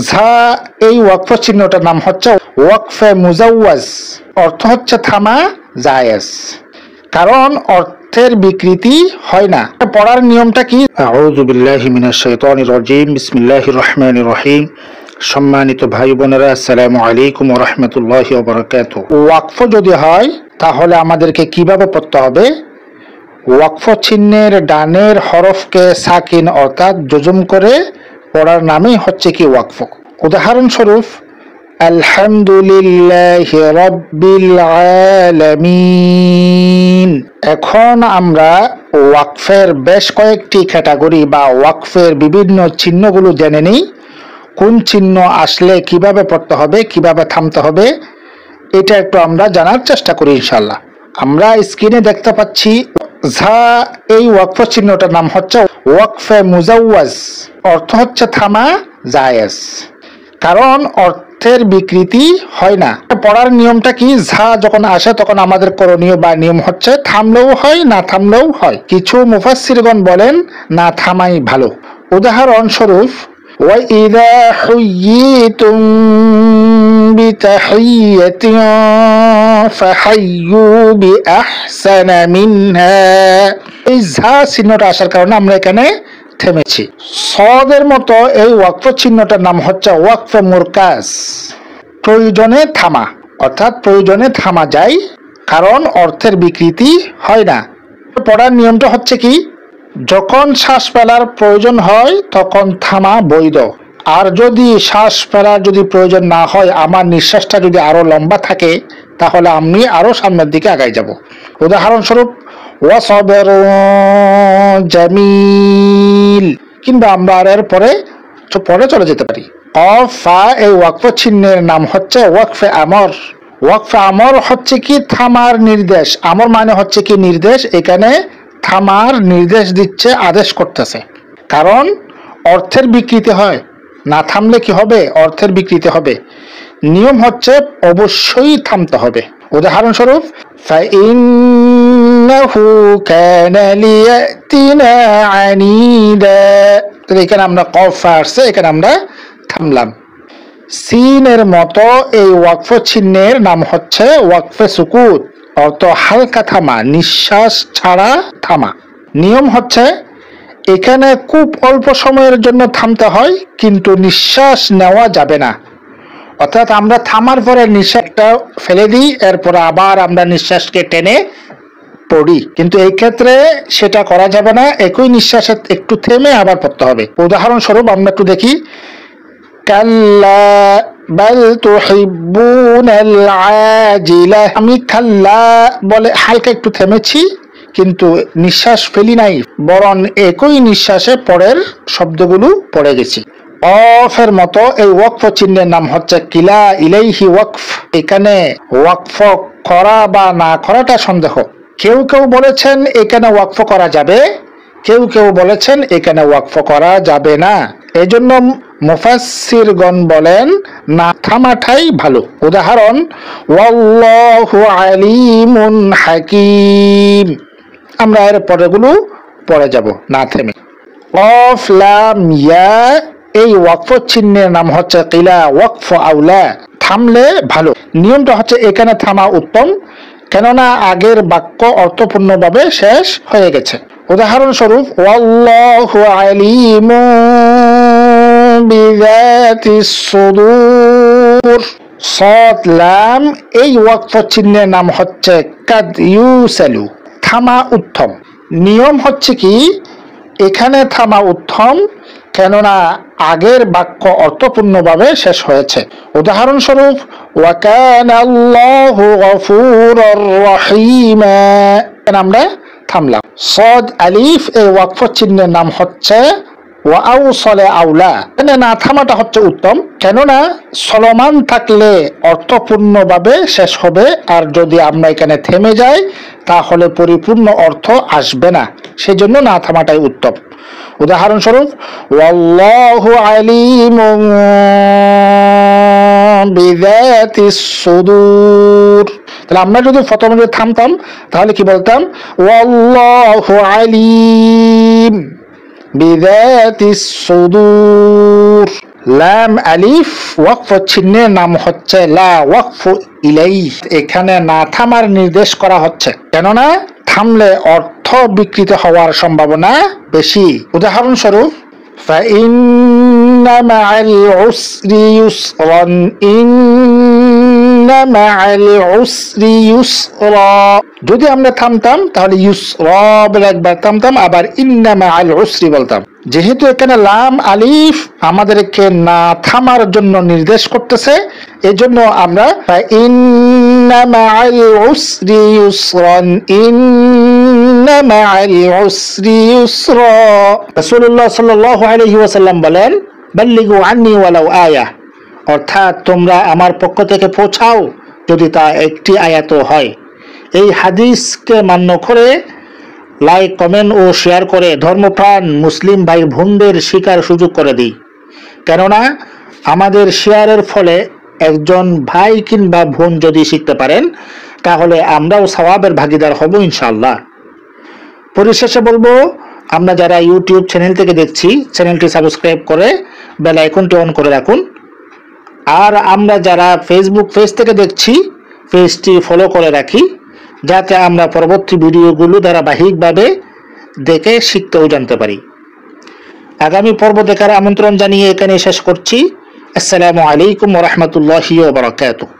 ঝা এই ওয়াকফ চিহ্নটার নাম হচ্ছে ওয়াকফে মুজাওয়াজ, অর্থ হচ্ছে থামা জায়েজ, কারণ অর্থের বিকৃতি হয় না। পড়ার নিয়মটা কি? আউযু বিল্লাহি মিনাশ শাইতানির রাজিম, বিসমিল্লাহির রহমানির রহিম। সম্মানিত ভাই বোনেরা, আসসালামু আলাইকুম ওয়া রাহমাতুল্লাহি ওয়া বারাকাতুহু। ওয়াকফ যদি হয় তাহলে আমাদেরকে কিভাবে পড়তে হবে? ওয়াকফ চিহ্নের ডানের হরফকে সাকিন অর্থাৎ জজম করে পড়ার নামই হচ্ছে কি ওয়াকফ। উদাহরণস্বরূপ আলহামদুলিল্লাহি রাব্বিল আলামিন। এখন আমরা ওয়াকফের বেশ কয়েকটি ক্যাটাগরি বা ওয়াকফের বিভিন্ন চিহ্নগুলো জেনে নিই। কোন চিহ্ন আসলে কিভাবে পড়তে হবে, কিভাবে থামতে হবে, এটা একটু আমরা জানার চেষ্টা করি ইনশাআল্লাহ। আমরা স্ক্রিনে দেখতে পাচ্ছি ঝা এই ওয়াকফ চিহ্নটার নাম হচ্ছে ওয়াকফে মুজাওয়াজ, অর্থ হচ্ছে থামা জায়েজ, কারণ অর্থের বিকৃতি হয় না। পড়ার নিয়মটা কি? ঝা যখন আসে তখন আমাদের করণীয় বা নিয়ম হচ্ছে থামলেও হয়, না থামলেও হয়। কিছু মুফাসসিরগণ বলেন না থামাই ভালো। উদাহরণস্বরূপ ওয়াইদা হুয়্যিতুম বিতাহিয়্যাতিন ফাহাইয়্যু বিআহসানা মিনহা। এই ঝা চিহ্নটা আসার কারণে আমরা এখানে থেমেছি। সদের মতো এই ওয়াকফ চিহ্নটার নাম হচ্ছে ওয়াকফে মুরকাজ, প্রয়োজনে থামা, অর্থাৎ প্রয়োজনে থামা যায়, কারণ অর্থের বিকৃতি হয় না। পড়ার নিয়মটা হচ্ছে কি? যখন শ্বাস ফেলার প্রয়োজন হয় তখন থামা বৈধ, আর যদি শ্বাস ফেলার যদি প্রয়োজন না হয়, আমার নিঃশ্বাসটা যদি আরো লম্বা থাকে, তাহলে আমি আরো সামনের দিকে আগাই যাব। উদাহরণস্বরূপ জামিল, কিংবা আমরা আর এর পরে চলে যেতে পারি। কফা এই ওয়াকফ চিহ্নের নাম হচ্ছে ওয়াকফে আমর। ওয়াকফে আমর হচ্ছে কি? থামার নির্দেশ। আমর মানে হচ্ছে কি? নির্দেশ। এখানে থামার নির্দেশ দিচ্ছে, আদেশ করতেছে, কারণ অর্থের বিকৃতি হয়। না থামলে কি হবে? অর্থের বিকৃতি হবে। নিয়ম হচ্ছে অবশ্যই থামতে হবে। উদাহরণস্বরূপ ফাইন্নাহু কানা লিয়াতিনা আনিদা, এখানে আমরা কফ আসছে, এখানে আমরা থামলাম। সিনের মতো এই ওয়াকফ চিহ্নের নাম হচ্ছে ওয়াকফে সুকুত, অর্থ হালকা থামা, নিঃশ্বাস ছাড়া থামা। নিয়ম হচ্ছে এখানে খুব অল্প সময়ের জন্য থামতে হয়, কিন্তু নিঃশ্বাস নেওয়া যাবে না। অর্থাৎ আমরা থামার পরে নিঃশ্বাসটা ফেলে দিই, এরপরে আবার আমরা নিঃশ্বাসকে টেনে পড়ি, কিন্তু এই ক্ষেত্রে সেটা করা যাবে না। একই নিঃশ্বাসে একটু থেমে আবার পড়তে হবে। উদাহরণস্বরূপ আমরা একটু দেখি, কাল্লা বাল তুহিব্বুনাল আজিলা। আমি কাল্লা বলে হালকা একটু থেমেছি, কিন্তু নিঃশ্বাস ফেলি নাই, বরং একই নিঃশ্বাসে পরের শব্দগুলো পড়ে গেছি। অফের মতো এই ওয়াকফ চিহ্নের নাম হচ্ছে কিলা ইলাইহি ওয়াকফ। এখানে ওয়াকফ করা বা না করাটা সন্দেহ। কেউ কেউ বলেছেন এখানে ওয়াকফ করা যাবে, কেউ কেউ বলেছেন এখানে ওয়াকফ করা যাবে না। এজন্য মুফাসসিরগণ বলেন না থামাটাই ভালো। উদাহরণ ওয়াল্লাহু আলিমুন হাকিম। আমরা এর পরেগুলো পড়ে যাব না থেমে। কফ লাম ইয়া এই ওয়াকফ চিহ্নের নাম হচ্ছে কিলা ওয়াকফ আউলা, থামলে ভালো। নিয়মটা হচ্ছে এখানে থামা উত্তম, কেননা আগের বাক্য অর্থপূর্ণভাবে শেষ হয়ে গেছে। উদাহরণস্বরূপ ওয়াল্লাহু আলিমুন বিযাতিস সুদূর। সাদ লাম এই ওয়াকফ চিহ্নের নাম হচ্ছে কাদ ইউসালু, থামা উত্তম। নিয়ম হচ্ছে কি? এখানে থামা উত্তম, কেননা আগের বাক্য অর্থপূর্ণভাবে শেষ হয়েছে। উদাহরণস্বরূপ ওয়াকানাল্লাহু গফুরুর রহিমা, আমরা থামলাম। সদ আলিফ এই ওয়াকফ চিহ্নের নাম হচ্ছে ওয়াউসলে আউলা। এখানে না থামাটা হচ্ছে উত্তম, কেননা চলমান থাকলে অর্থপূর্ণভাবে শেষ হবে, আর যদি আমরা এখানে থেমে যাই তাহলে পরিপূর্ণ অর্থ আসবে না, সেজন্য না থামাটাই উত্তম। উদাহরণস্বরূপ ওয়াল্লাহু আলিমুন বিযাতিস সুদূর। তাহলে আমরা যদি প্রথমে যদি থামতাম তাহলে কি বলতাম? ওয়াল্লাহু আলিম বিযাতিস সুদূর। লাম আলিফ ওয়াকফ চিহ্নের নাম হচ্ছে লা ওয়াকফ ইলাইহি। এখানে না থামার নির্দেশ করা হচ্ছে, কেননা থামলে অর্থ বিকৃত হওয়ার সম্ভাবনা বেশি। উদাহরণস্বরূপ ফাইন্না মাআল উসরি ইউসরান, ইন্না মাআল উসরি ইউসরা। যদি আমরা থামতাম তাহলে ইউসরা বলে একবার থামতাম, আবার ইন্না মাআল উসরি বলতাম। যেহেতু এখানে লাম আলিফ আমাদেরকে না থামার জন্য নির্দেশ করতেছে, এজন্য আমরা ইন্না মাআল উসরি ইউসরান, ইন্না মাআল উসরি ইউসরা। রাসূলুল্লাহ সাল্লাল্লাহু আলাইহি ওয়াসাল্লাম বলেন, বাল্লিগু আন্নী ওয়ালাউ আয়া, অর্থাৎ তোমরা আমার পক্ষ থেকে পৌঁছাও যদি তা একটি আয়াতও হয়। এই হাদিসকে মান্য করে লাইক, কমেন্ট ও শেয়ার করে ধর্মপ্রাণ মুসলিম ভাই বোনদের শিকার সুযোগ করে দিই, কেননা আমাদের শেয়ারের ফলে একজন ভাই কিংবা বোন যদি শিখতে পারেন তাহলে আমরাও সওয়াবের ভাগিদার হব ইনশাআল্লাহ। পরিশেষে বলবো, আমরা যারা ইউটিউব চ্যানেল থেকে দেখছি চ্যানেলটি সাবস্ক্রাইব করে বেল আইকনটি অন করে রাখুন, আর আমরা যারা ফেসবুক পেজ থেকে দেখছি পেজটি ফলো করে রাখি, যাতে আমরা পরবর্তী ভিডিওগুলো ধারাবাহিকভাবে দেখে শিখতেও জানতে পারি। আগামী পর্ব দেখার আমন্ত্রণ জানিয়ে এখানে শেষ করছি। আসসালামু আলাইকুম ওয়া রাহমাতুল্লাহি ওয়া বারাকাতুহু।